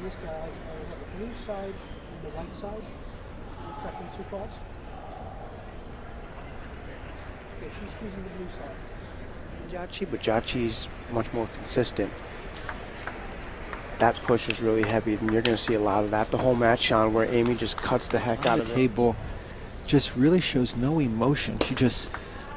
list we have the blue side and the white side. Your preference, two cards. Okay, she's choosing the blue side. Jiaqi, but Jiaqi's much more consistent. That push is really heavy, and you're going to see a lot of that the whole match, Sean, where Amy just cuts the heck out of it. The table just really shows no emotion. She just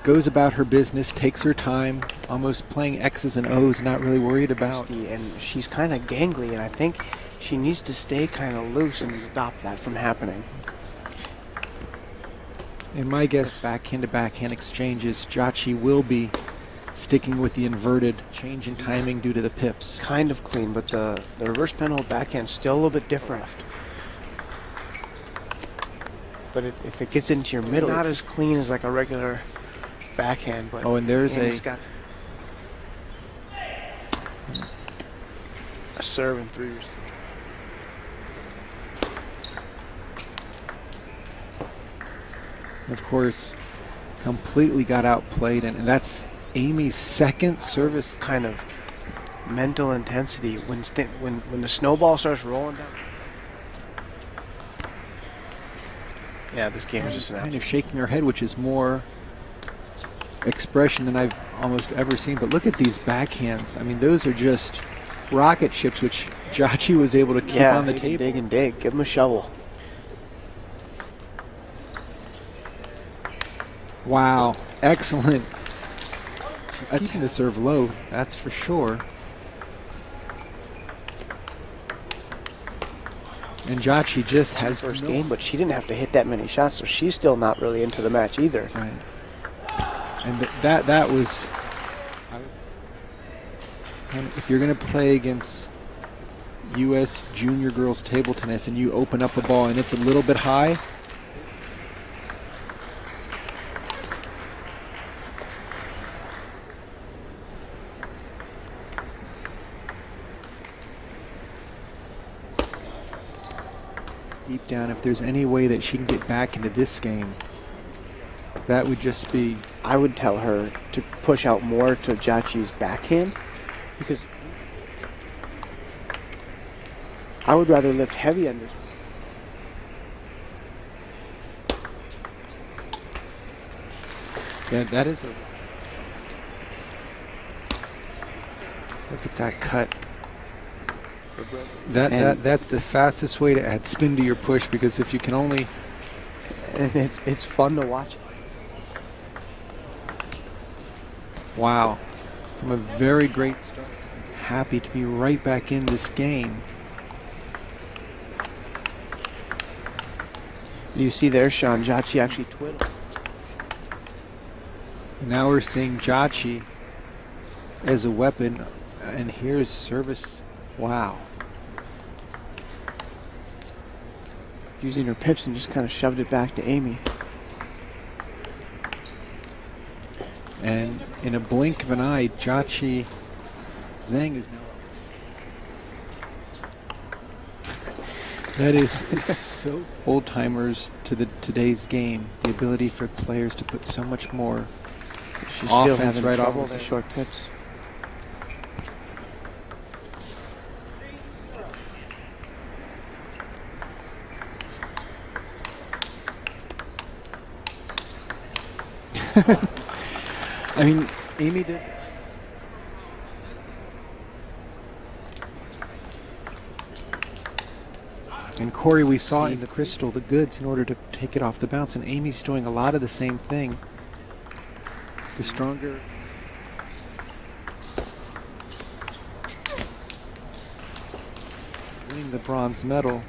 goes about her business, takes her time, almost playing X's and O's, not really worried about. And she's kind of gangly, and I think she needs to stay kind of loose and stop that from happening. In my guess, backhand to backhand exchanges, Jiaqi will be sticking with the inverted change in timing due to the pips. Kind of clean, but the reverse penhold backhand's still a little bit different. But if it gets into your middle, it's not as clean as like a regular backhand. But oh, and there's a serve and through your. Of course, completely got outplayed, and that's Amy's second service. Kind of mental intensity when the snowball starts rolling down. Yeah, this game is just kind of shaking her head, which is more expression than I've almost ever seen. But look at these backhands. I mean, those are just rocket ships, which Jiaqi was able to keep on the table. Dig and dig. Give him a shovel. Wow, excellent. She's keeping the serve low, that's for sure. And Jiaqi just has first game, but she didn't have to hit that many shots, so she's still not really into the match either. Right. And that was kind of, if you're going to play against U.S. junior girls table tennis and you open up a ball and it's a little bit high, deep down, if there's any way that she can get back into this game, that would just be... I would tell her to push out more to Jiaqi's backhand, because I would rather lift heavy on this. Yeah, that is a... Look at that cut. That's the fastest way to add spin to your push, because if you can only... And it's fun to watch. Wow. From a very great start. Happy to be right back in this game. You see there, Sean, Jiaqi actually twiddled. Now we're seeing Jiaqi as a weapon, and here's service. Wow. Using her pips and just kind of shoved it back to Amy. And in a blink of an eye, Jiaqi Zheng is now. That is so old timers to today's game. The ability for players to put so much more She's offense still having right trouble off with the short pips. I mean, Amy did. And Corey, we saw in the crystal the goods in order to take it off the bounce, and Amy's doing a lot of the same thing. The stronger. Winning the bronze medal,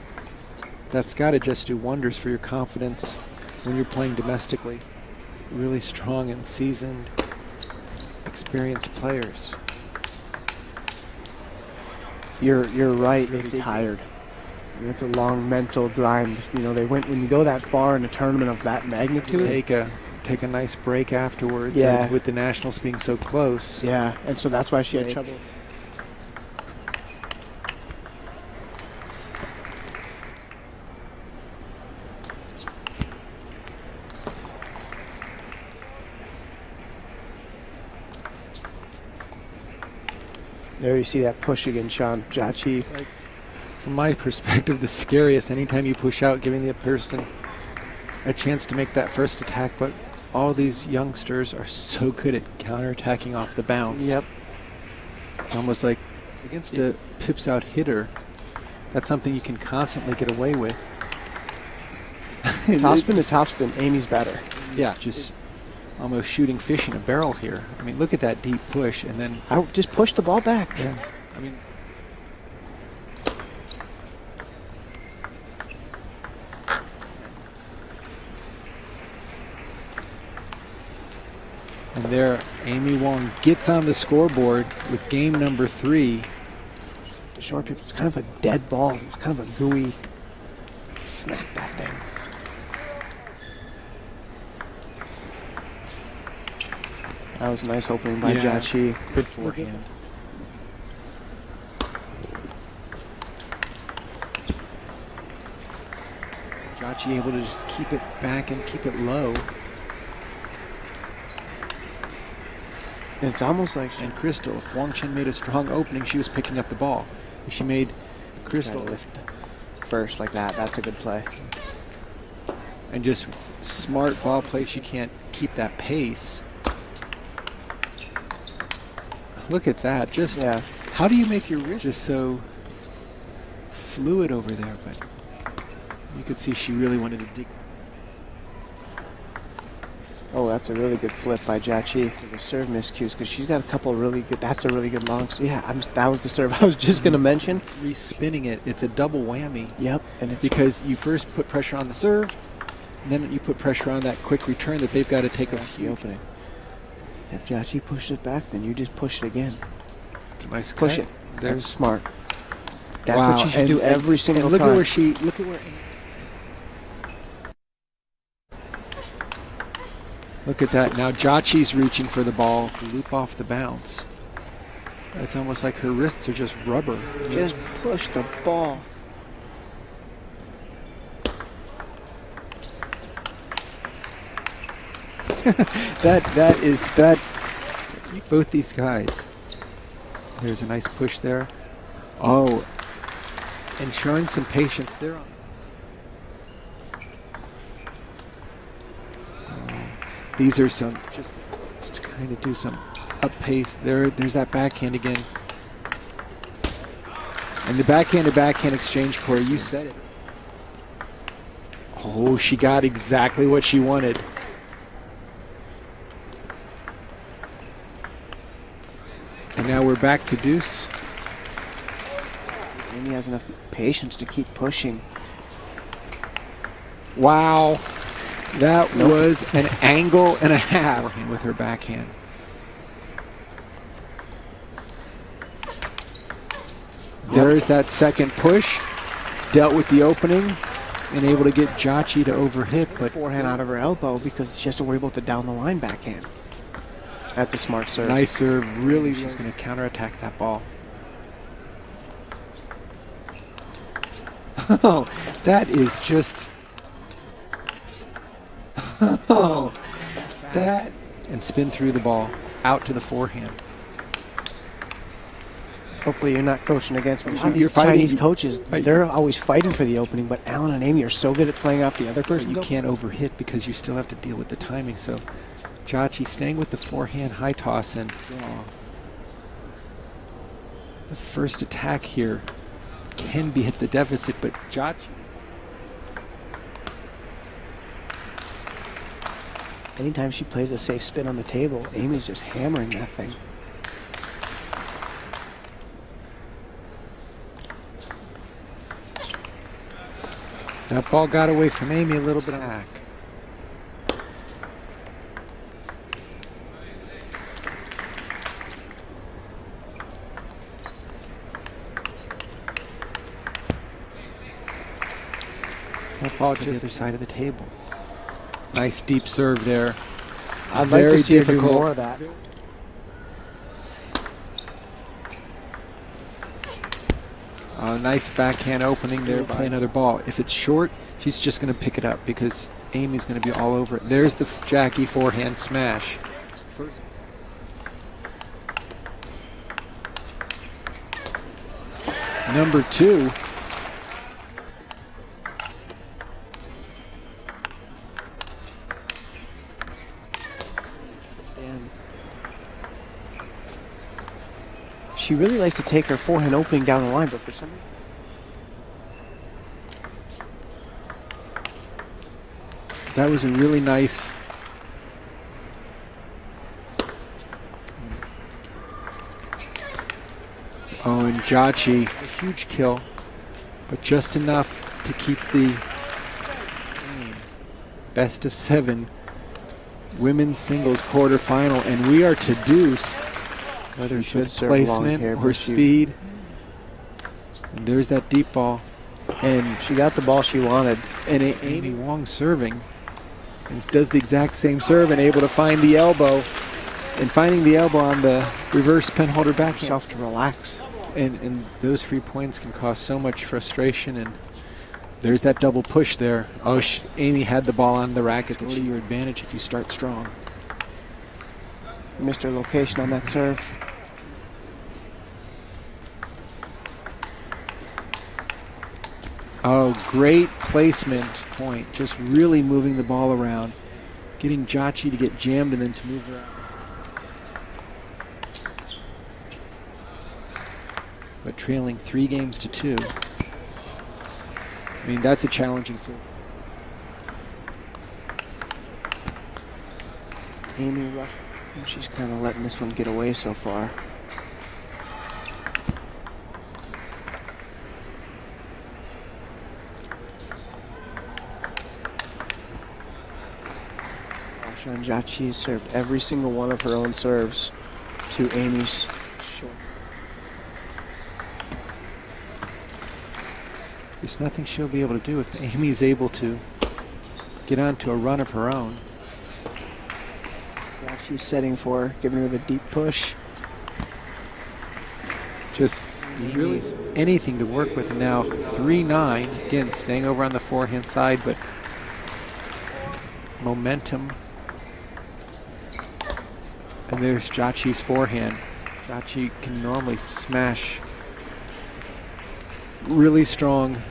that's got to just do wonders for your confidence when you're playing domestically. Really strong and seasoned, experienced players. You're right. They're tired. It's a long mental grind. You know, when you go that far in a tournament of that magnitude. Take a nice break afterwards. Yeah. With the nationals being so close. Yeah, and so that's why she had trouble. There you see that push again, Sean. Jiaqi From my perspective, the scariest. Anytime you push out, giving the person a chance to make that first attack. But all these youngsters are so good at counterattacking off the bounce. Yep. It's almost like against a pips out hitter, that's something you can constantly get away with. Topspin to topspin, Amy's better. Yeah, just almost shooting fish in a barrel here. I mean, look at that deep push, and then I would just push the ball back. yeah, I mean. And there, Amy Wang gets on the scoreboard with game number 3. The short people, it's kind of a dead ball. It's kind of a gooey smack that thing. That was a nice opening by Jiaqi. Good forehand. Jiaqi able to just keep it back and keep it low. And it's almost like And Crystal, if Wang Chen made a strong opening, she was picking up the ball. If she made Crystal lift first like that, that's a good play. and just smart ball play, she can't keep that pace. Look at that. Just how do you make your wrist just so fluid over there? But you could see she really wanted to dig. Oh, that's a really good flip by Jiaqi for the serve miscues because she's got a couple really good. That's a really good long. So yeah, that was the serve I was just going to mention. Re-spinning it, it's a double whammy. Yep, and it's because you first put pressure on the serve, and then you put pressure on that quick return that they've got to take off the opening. If Jiaqi pushes it back, then you just push it again. It's a nice push cut. it. That's smart. That's wow. what she should do every single time. Look at where she. Look at where. Look at that. Now Jiaqi's reaching for the ball to loop off the bounce. It's almost like her wrists are just rubber. Just push the ball. that is both these guys. There's a nice push there. Oh, and showing some patience there. These are some just to kind of do some up pace. There's that backhand again. And the backhand to backhand exchange, Corey, you said it. Oh, she got exactly what she wanted. And now we're back to deuce. Amy has enough patience to keep pushing. Wow. That was an angle and a half with her backhand. There's that second push. Dealt with the opening and able to get Jiaqi to overhit. But forehand out of her elbow because she has to worry about the down the line backhand. That's a smart serve. Nice serve. Really, she's going to counterattack that ball. Oh, that is just... Oh, that... And spin through the ball. Out to the forehand. Hopefully you're not coaching against me. You're Chinese coaches, they're always fighting for the opening, but Alan and Amy are so good at playing off the other person. You can't overhit because you still have to deal with the timing. So Jiaqi staying with the forehand high toss, and the first attack here can be hit the deficit, but Jiaqi. Anytime she plays a safe spin on the table, Amy's just hammering that thing. That ball got away from Amy a little bit back. That ball to the other side of the table. Nice deep serve there. I'd like to see her do more of that. Nice backhand opening there. Play another ball. If it's short, she's just going to pick it up because Amy's going to be all over it. There's the Jiaqi forehand smash. Number 2. She really likes to take her forehand opening down the line, but for some reason. That was a really nice. Oh, and Jiaqi, a huge kill, but just enough to keep the best of 7 women's singles quarterfinal, and we are to deuce whether it's with placement or speed. And there's that deep ball, and she got the ball she wanted. And Amy Wang serving, and does the exact same serve and able to find the elbow, and finding the elbow on the reverse penholder backhand. Herself to relax. And those free points can cause so much frustration, and there's that double push there. Oh, Amy had the ball on the racket. That's your advantage if you start strong. Missed her location on that serve. Oh, great placement point. Just really moving the ball around. Getting Jiaqi to get jammed and then to move around. But trailing 3 games to 2. I mean, that's a challenging serve. Amy Rush, she's kind of letting this one get away so far. And Jiaqi served every single one of her own serves to Amy's short. There's nothing she'll be able to do if Amy's able to get onto a run of her own. Jiaqi's setting for her, giving her the deep push. Just really anything to work with. And now 3-9, again staying over on the forehand side, but momentum. And there's Jiaqi's forehand. Jiaqi can normally smash really strong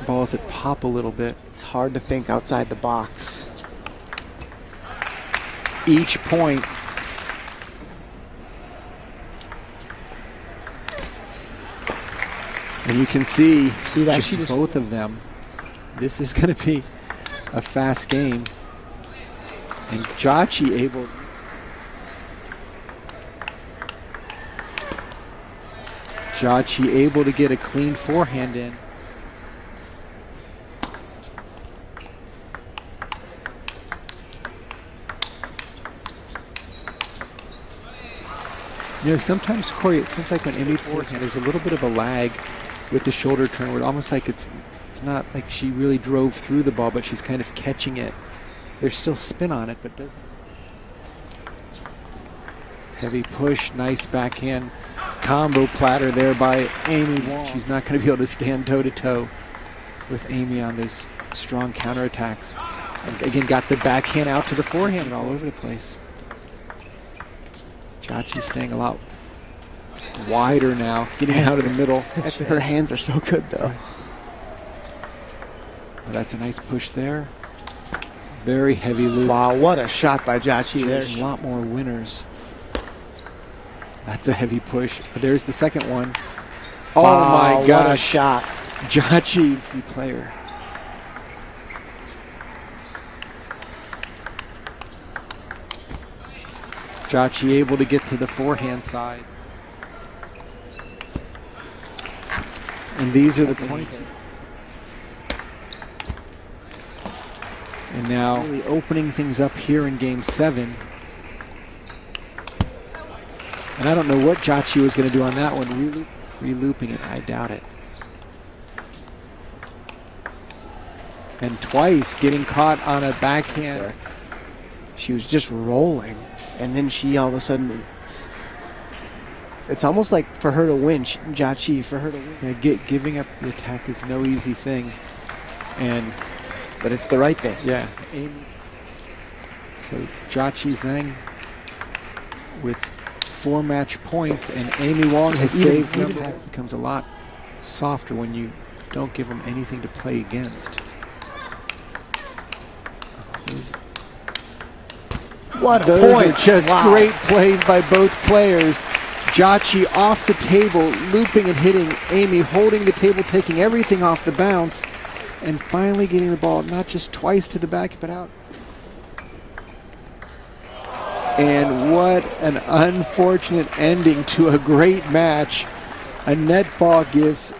balls that pop a little bit. It's hard to think outside the box. Each point and you can see that she just both of them. This is going to be a fast game. And Jiaqi able to get a clean forehand in. You know, sometimes, Corey, it seems like when Amy forehand, there's a little bit of a lag with the shoulder turn, where it's almost like it's not like she really drove through the ball, but she's kind of catching it. There's still spin on it, but doesn't. Heavy push, nice backhand combo platter there by Amy Wang. She's not going to be able to stand toe-to-toe with Amy on those strong counterattacks. And again, got the backhand out to the forehand and all over the place. Jiaqi staying a lot wider now, getting out of the middle. Her hands are so good, though. Well, that's a nice push there. Very heavy loop. Wow, what a shot by Jiaqi there. A lot more winners. That's a heavy push. There's the second one. Oh wow, my gosh. What a shot. Jiaqi, player. Jiaqi able to get to the forehand side. And these are the 22. And now really opening things up here in game 7. And I don't know what Jiaqi was going to do on that one. Re-looping it, I doubt it. And twice getting caught on a backhand. She was just rolling. And then she all of a sudden, it's almost like for her to win, Jiaqi, for her to win. Yeah, giving up the attack is no easy thing. But it's the right thing. Yeah. So Jiaqi Zheng with 4 match points, and Amy Wang has saved them. It becomes a lot softer when you don't give them anything to play against. What a Those point. are just great plays by both players. Jiaqi off the table, looping and hitting Amy, holding the table, taking everything off the bounce, and finally getting the ball not just twice to the back, but out. And what an unfortunate ending to a great match. A net ball gives